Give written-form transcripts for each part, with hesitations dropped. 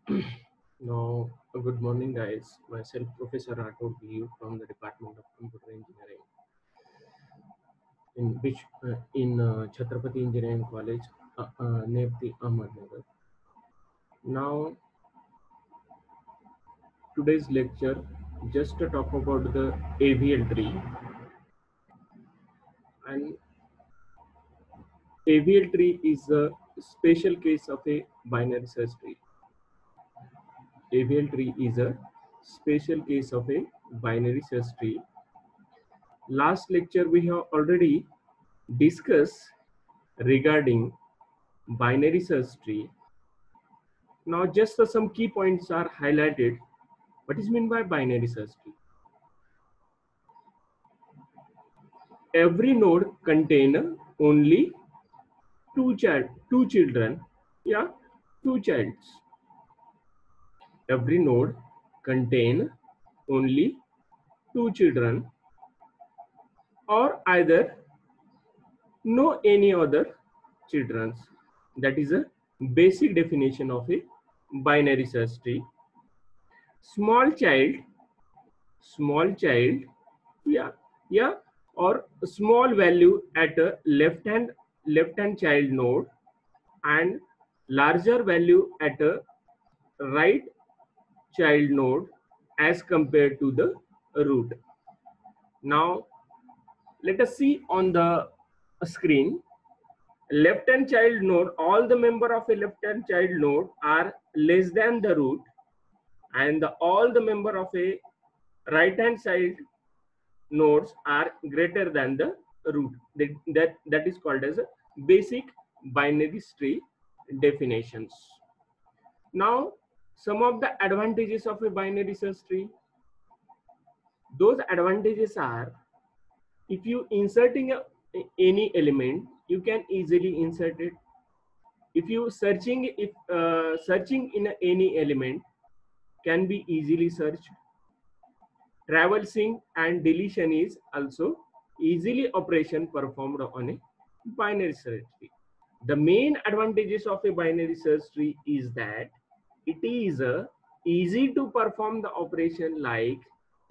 Now, good morning, guys. Myself, Professor Rathod BU from the Department of Computer Engineering, in Chhatrapati Engineering College, Nepti, Ahmednagar. Now, today's lecture just to talk about the AVL tree, and AVL tree is a special case of a binary search tree. AVL tree is a special case of a binary search tree. Last lecture we have already discussed regarding binary search tree. Now just some key points are highlighted. What is meant by binary search tree? Every node contain only two children. Yeah, two childs. Every node contain only two children, or either no any other children. That is a basic definition of a binary search tree. Small child, yeah, yeah, or small value at a left hand child node, and larger value at a right child node as compared to the root. Now let us see on the screen. Left hand child node, all the member of a left hand child node are less than the root, and all the member of a right hand side nodes are greater than the root. That is called as a basic binary tree definitions. Now, some of the advantages of a binary search tree. Those advantages are, if you inserting any element, you can easily insert it. If you searching in any element can be easily searched. Traversing and deletion is also easily operation performed on a binary search tree. The main advantages of a binary search tree is that it is easy to perform the operation like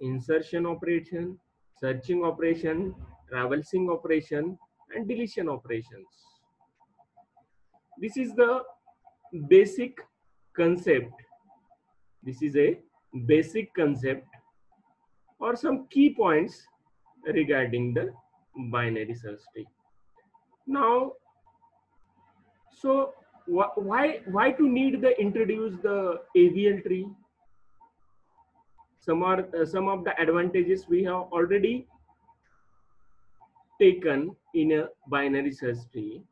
insertion operation, searching operation, traversing operation, and deletion operations. This is the basic concept. This is a basic concept or some key points regarding the binary search tree. Now, so why to need the introduce the AVL tree? Some of the advantages we have already taken in a binary search tree.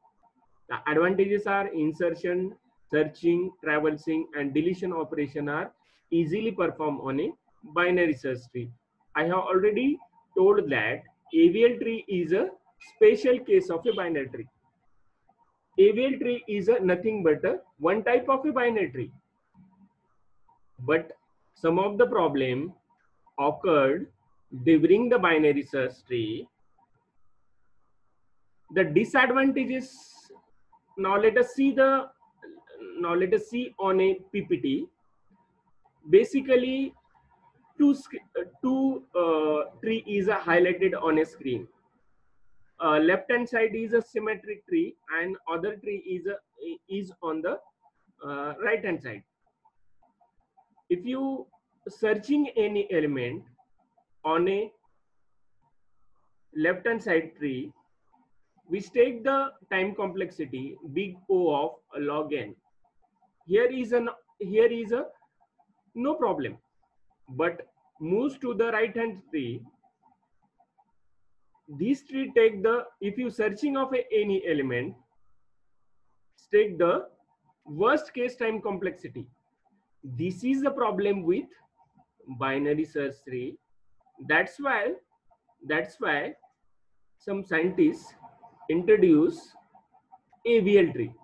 The advantages are insertion, searching, traversing, and deletion operation are easily performed on a binary search tree. I have already told that AVL tree is a special case of a binary tree. AVL tree is nothing but one type of a binary tree. But some of the problem occurred during the binary search tree. The disadvantages. Now let us see on a PPT. Basically, two tree is highlighted on a screen. Left hand side is a symmetric tree, and other tree is on the right hand side. If you searching any element on a left hand side tree, we take the time complexity big O of log n. Here is a no problem, but moves to the right hand tree. This tree take the, if you searching of any element, take the worst case time complexity. This is the problem with binary search tree. That's why some scientists introduce AVL tree.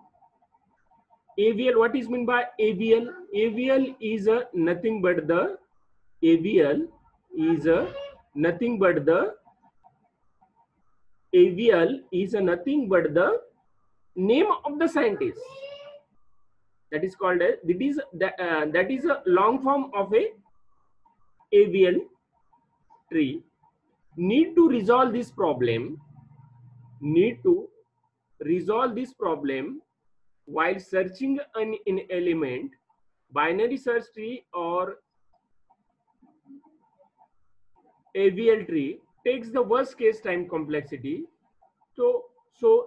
AVL, what is meant by AVL? AVL is nothing but the AVL is nothing but the AVL is nothing but the name of the scientist. That is called a, that is a long form of a AVL tree. Need to resolve this problem. Need to resolve this problem while searching an element. Binary search tree or AVL tree takes the worst case time complexity. So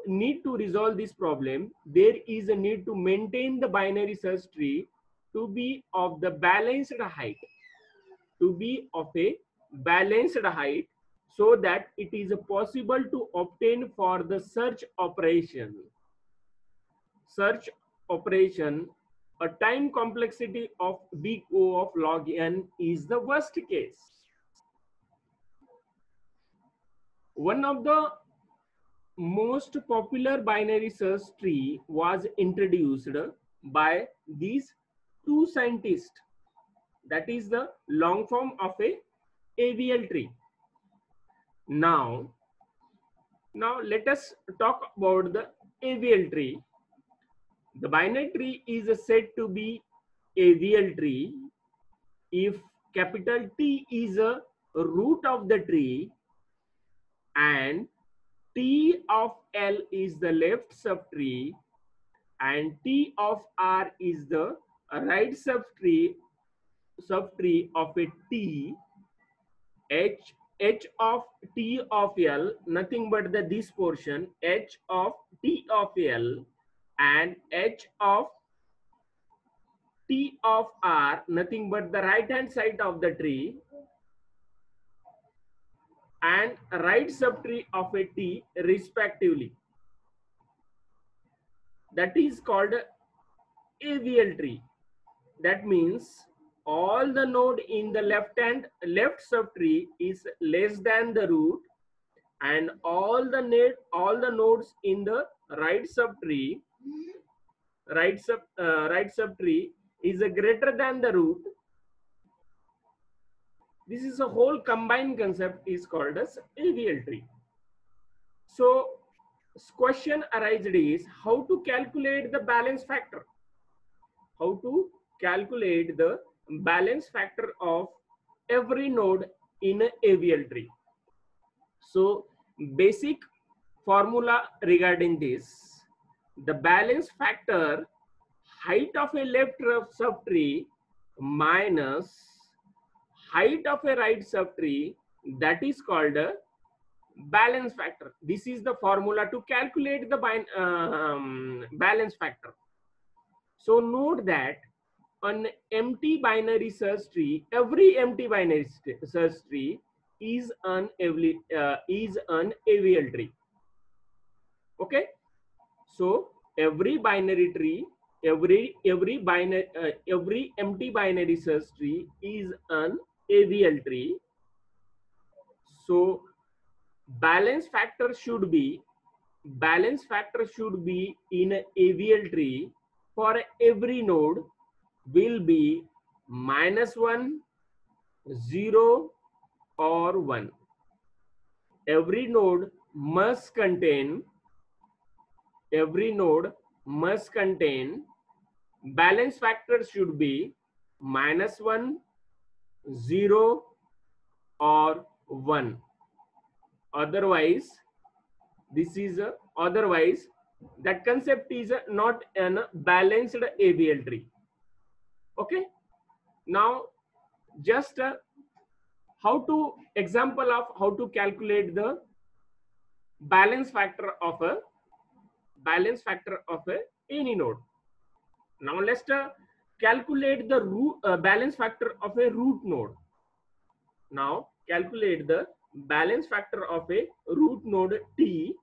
need to resolve this problem, there is a need to maintain the binary search tree to be of the balanced height, to be of a balanced height, so that it is possible to obtain for the search operation. Search operation, a time complexity of big O of log n is the worst case. One of the most popular binary search tree was introduced by these two scientists. That is the long form of a AVL tree. Now let us talk about the AVL tree. The binary tree is said to be AVL tree if capital T is a root of the tree and T of L is the left subtree and T of R is the right subtree of a T. H of T of L, nothing but this portion, H of T of L, and H of T of R, nothing but the right hand side of the tree, and right subtree of a T respectively. That is called AVL tree. That means all the node in the left subtree is less than the root, and all the nodes in the right subtree is greater than the root. This is a whole combined concept is called as AVL tree. So question arises is how to calculate the balance factor. How to calculate the balance factor of every node in a AVL tree. So basic formula regarding this, the balance factor height of a left subtree minus height of a right subtree, that is called a balance factor. This is the formula to calculate the balance factor. So note that an empty binary search tree, every empty binary search tree is an AVL tree. Okay, so every binary tree, every empty binary search tree is an AVL tree. So balance factor should be in a AVL tree for every node will be -1, 0 or 1. Every node must contain balance factor should be -1, 0 or 1. Otherwise that concept is not an balanced AVL tree. Okay, now just how to calculate the balance factor of any node. Now let's calculate the balance factor of a root node. Now calculate the balance factor of a root node T.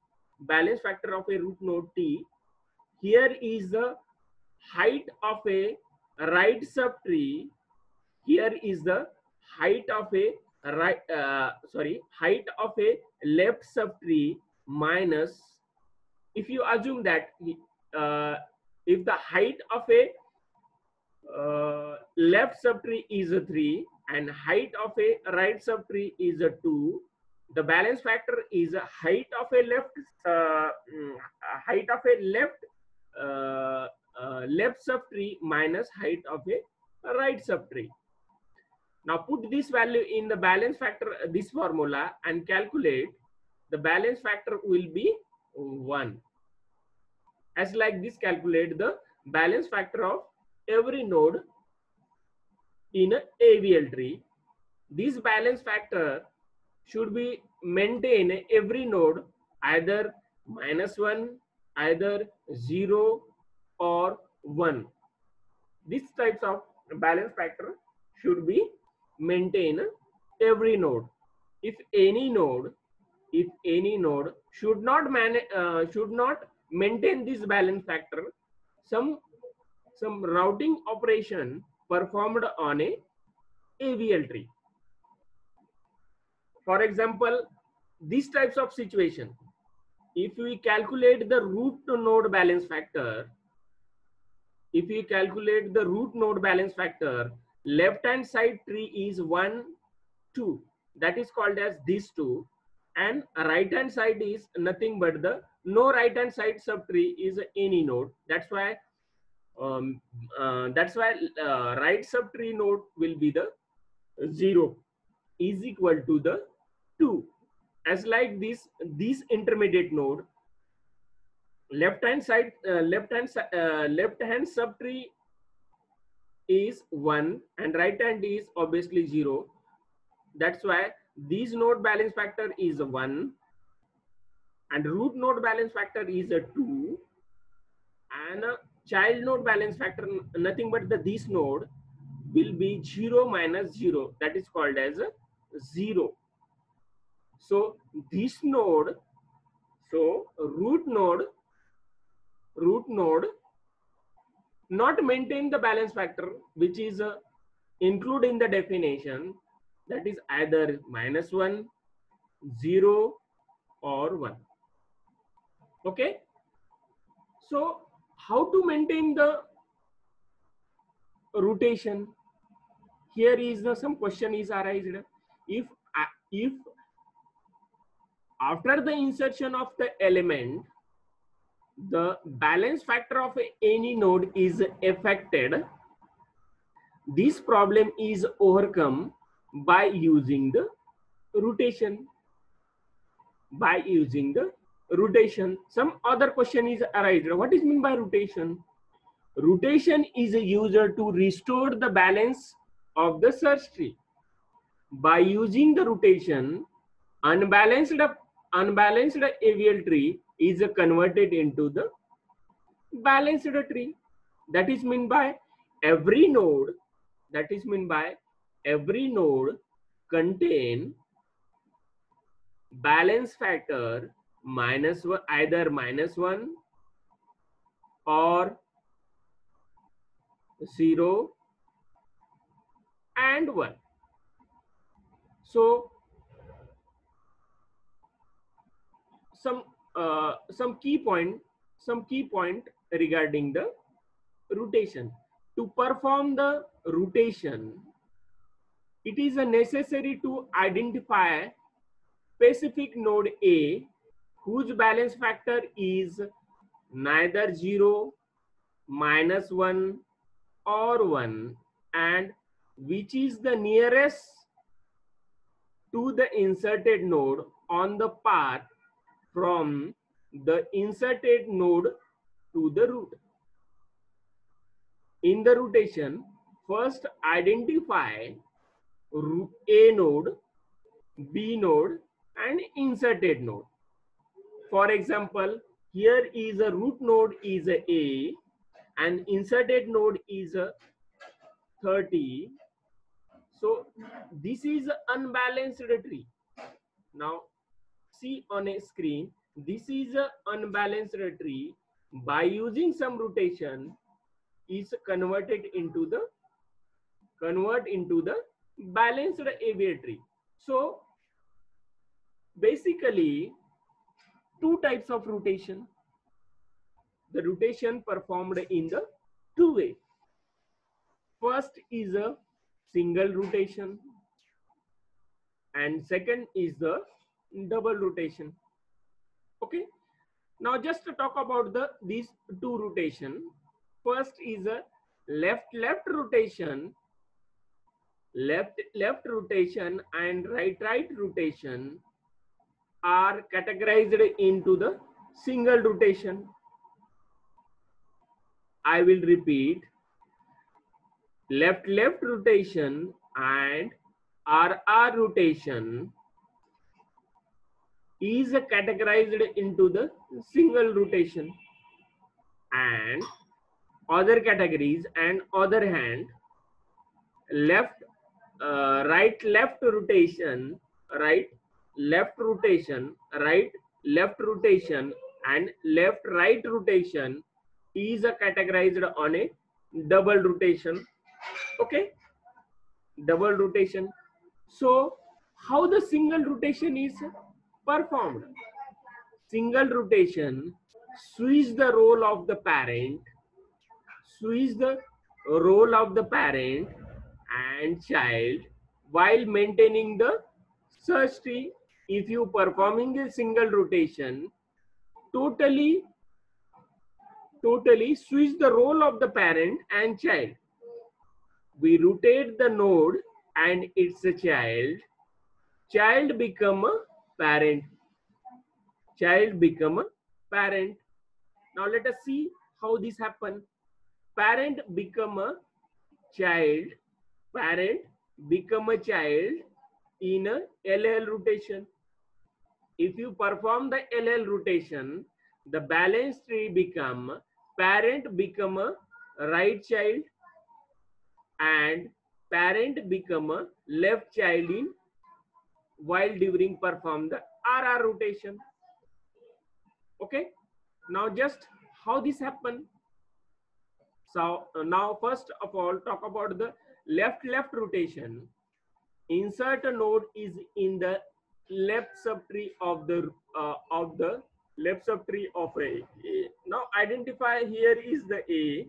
Balance factor of a root node T. Here is the height of a right subtree. Here is the height of a height of a left subtree minus, if you assume that if the height of a left subtree is a 3 and height of a right subtree is a 2, the balance factor is a height of a left left subtree minus height of a right subtree. Now put this value in the balance factor, this formula, and calculate. The balance factor will be 1. As like this, calculate the balance factor of every node in a AVL tree. This balance factor should be maintained every node, either -1, either 0 or 1. These types of balance factor should be maintained every node. If any node should not maintain this balance factor, some routing operation performed on a AVL tree. For example, these types of situation, if we calculate the root node balance factor, left hand side tree is 1, 2, that is called as this 2, and right hand side is nothing but the no right hand side subtree is any node. That's why right subtree node will be the 0 is equal to the 2. As like this intermediate node, left hand subtree is 1 and right hand is obviously 0. That's why this node balance factor is 1 and root node balance factor is a 2, and child node balance factor, nothing but this node will be 0 minus 0, that is called as a 0. So this node, root node not maintain the balance factor, which is included in the definition, that is either -1, 0 or 1. Okay, so how to maintain the rotation? Here is some question is arised. If after the insertion of the element, the balance factor of any node is affected, this problem is overcome by using the rotation. Some other question is arised. What is meant by rotation? Rotation is used to restore the balance of the search tree. By using the rotation, unbalanced AVL tree is converted into the balanced tree. That is meant by every node contain balance factor -1, either -1 or 0 and 1. So some key point regarding the rotation. To perform the rotation, it is necessary to identify specific node A whose balance factor is neither 0, -1 or 1, and which is the nearest to the inserted node on the path from the inserted node to the root. In the rotation, first identify A node, B node, and inserted node. For example, here is a root node is A and inserted node is 30. So this is unbalanced tree. Now see on a screen, this is an unbalanced tree. By using some rotation, is converted into the balanced AVL tree. So basically, two types of rotation. The rotation performed in the two ways. First is a single rotation and second is the double rotation. Okay, now just to talk about these two rotation. first is a left rotation, left rotation and right rotation are categorized into the single rotation. I will repeat, left rotation and RR rotation is categorized into the single rotation, and other categories and other hand left left rotation, right left rotation and left right rotation is categorized on a double rotation. Okay, double rotation. So how the single rotation is performed? Single rotation switch the role of the parent, switch the role of the parent and child while maintaining the search tree. If you performing a single rotation, totally switch the role of the parent and child. We rotate the node and its a child become a parent, child become a parent. Now let us see how this happen. Parent become a child, parent become a child in a LL rotation. If you perform the LL rotation, the balance tree become parent become a right child and parent become a left child in while during perform the RR rotation. Okay, now just how this happen. So now first of all talk about the left rotation. Insert a node is in the left subtree of the left subtree of A. Now identify, here is the A.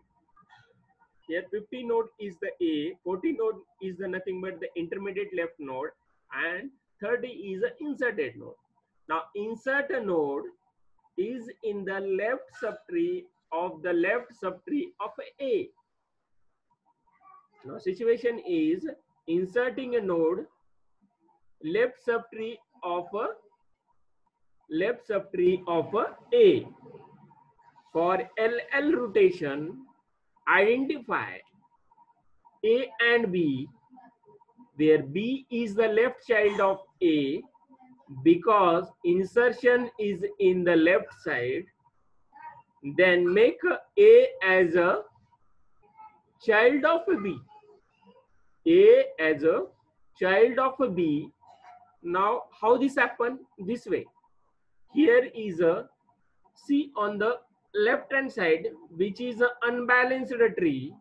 Here 50 node is the A, 40 node is the nothing but the intermediate left node, and 30 is the inserted node. Now insert a node is in the left subtree of the left subtree of A. Now situation is inserting a node left subtree of A. For LL rotation, identify A and B, where B is the left child of A because insertion is in the left side. Then make A as a child of B. A as a child of B. Now how this happen? This way. Here is a C on the left hand side, which is an unbalanced tree.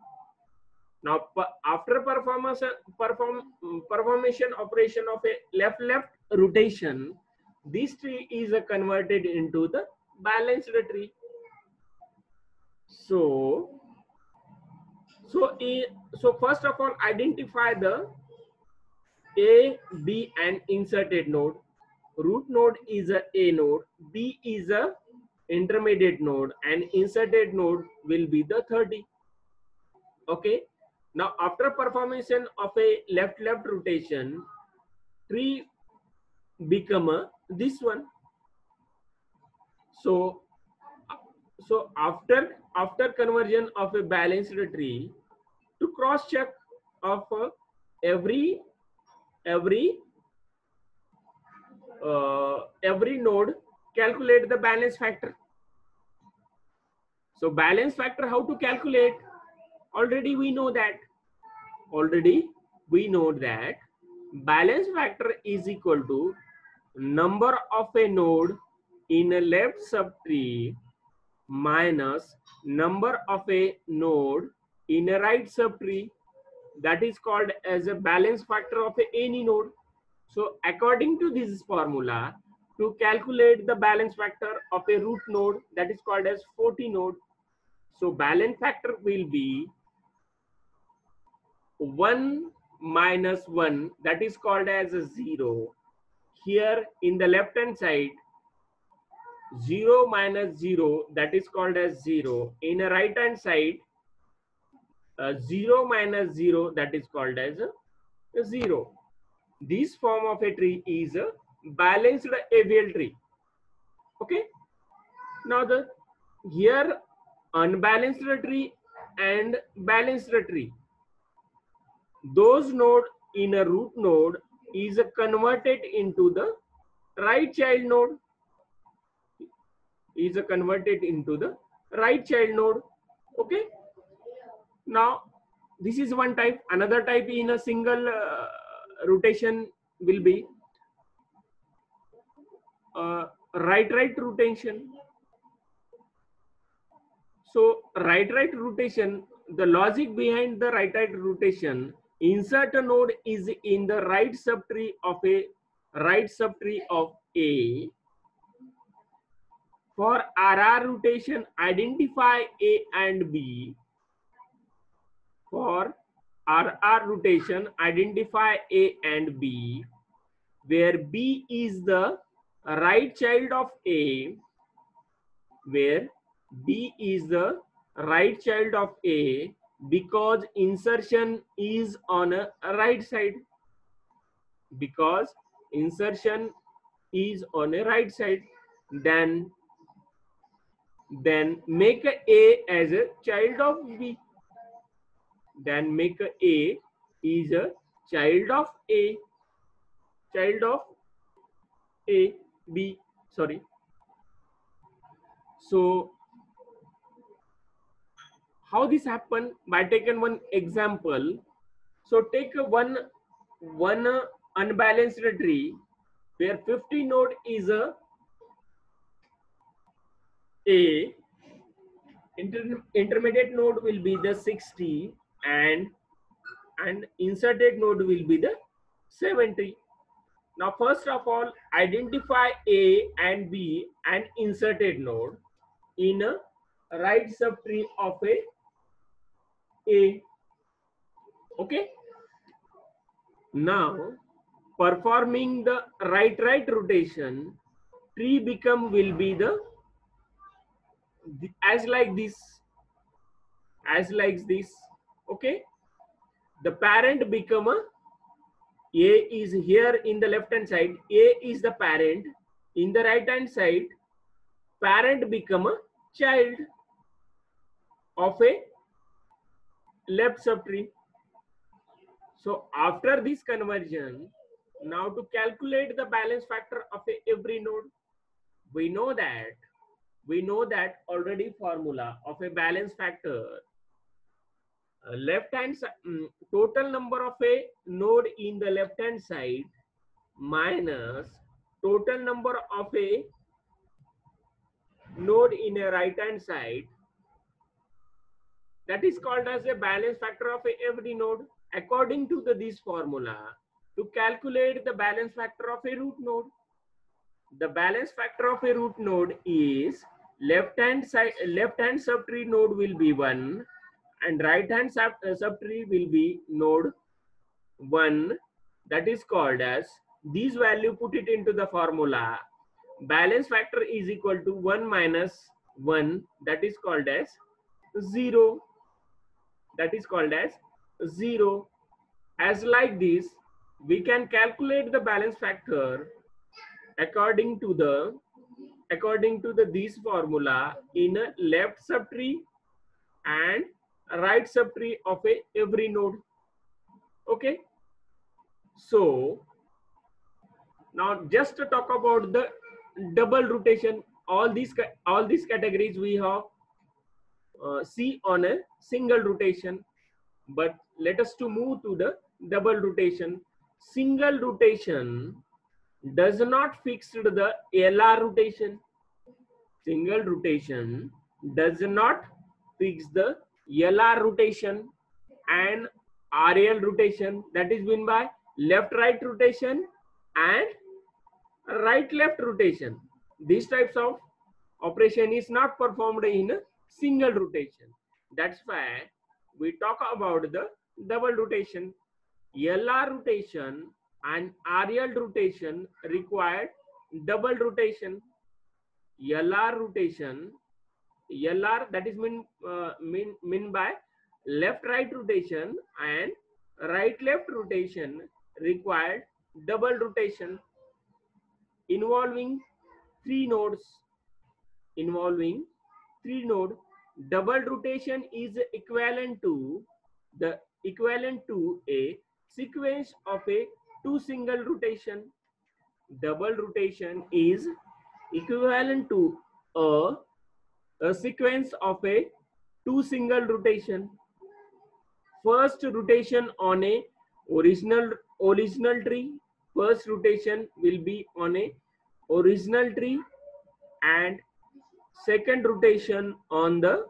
Now after performation operation of a left rotation, this tree is converted into the balanced tree. So first of all identify the A, B and inserted node. Root node is a node, B is a intermediate node and inserted node will be the 30. Okay, now after performation of a left rotation, tree become this one. So after conversion of a balanced tree, to cross check of every node, calculate the balance factor. So balance factor, how to calculate? Already we know that balance factor is equal to number of a node in a left subtree minus number of a node in a right subtree. That is called as a balance factor of any node. So according to this formula, to calculate the balance factor of a root node, that is called as 40 node. So balance factor will be 1 minus 1, that is called as a 0. Here in the left hand side, 0 minus 0, that is called as 0. In a right hand side, 0 minus 0, that is called as a 0. This form of a tree is a balanced AVL tree. Okay. Now the here unbalanced tree and balanced tree. Those node in a root node is converted into the right child node. Is converted into the right child node. Okay. Now this is one type. Another type in a single rotation will be right rotation. So right rotation, the logic behind the right rotation, insert a node is in the right subtree of A. For RR rotation, identify A and B. For RR rotation, identify A and B, where B is the right child of A, where B is the right child of A, because insertion is on a right side. Because insertion is on a right side, then make A as a child of B. Then make A is a child of A. Child of A, B, sorry. So how this happen? By taking one example. So take one unbalanced tree where 50 node is a intermediate node will be the 60 and inserted node will be the 70. Now first of all, identify A and B and inserted node in a right subtree of A. Okay. Now performing the right rotation, tree become will be the as like this. Okay. The parent become a is here in the left hand side. A is the parent. In the right hand side, parent become a child of a left subtree. So after this conversion, now to calculate the balance factor of every node, we know that already formula of a balance factor. Left hand total number of a node in the left hand side minus total number of a node in a right hand side, that is called as a balance factor of every node. According to this formula, to calculate the balance factor of a root node, the balance factor of a root node is left hand subtree node will be 1 and right hand subtree will be node 1. That is called as, this value put it into the formula. Balance factor is equal to 1 minus 1, that is called as 0. That is called as 0. As like this, we can calculate the balance factor according to this formula in a left subtree and right subtree of every node. Okay. So now just to talk about the double rotation, all these categories we have see on a single rotation, but let us to move to the double rotation. Single rotation does not fix the LR rotation. Single rotation does not fix the LR rotation and RL rotation, that is mean by left right rotation and right left rotation. These types of operation is not performed in a single rotation. That's why we talk about the double rotation. LR rotation and RL rotation required double rotation. LR rotation, LR that is mean by left right rotation and right left rotation required double rotation involving three nodes. Involving three node, double rotation is equivalent to a sequence of a two single rotation. Double rotation is equivalent to a, a sequence of a two single rotation. First rotation on a original tree. First rotation will be on a original tree, and second rotation on the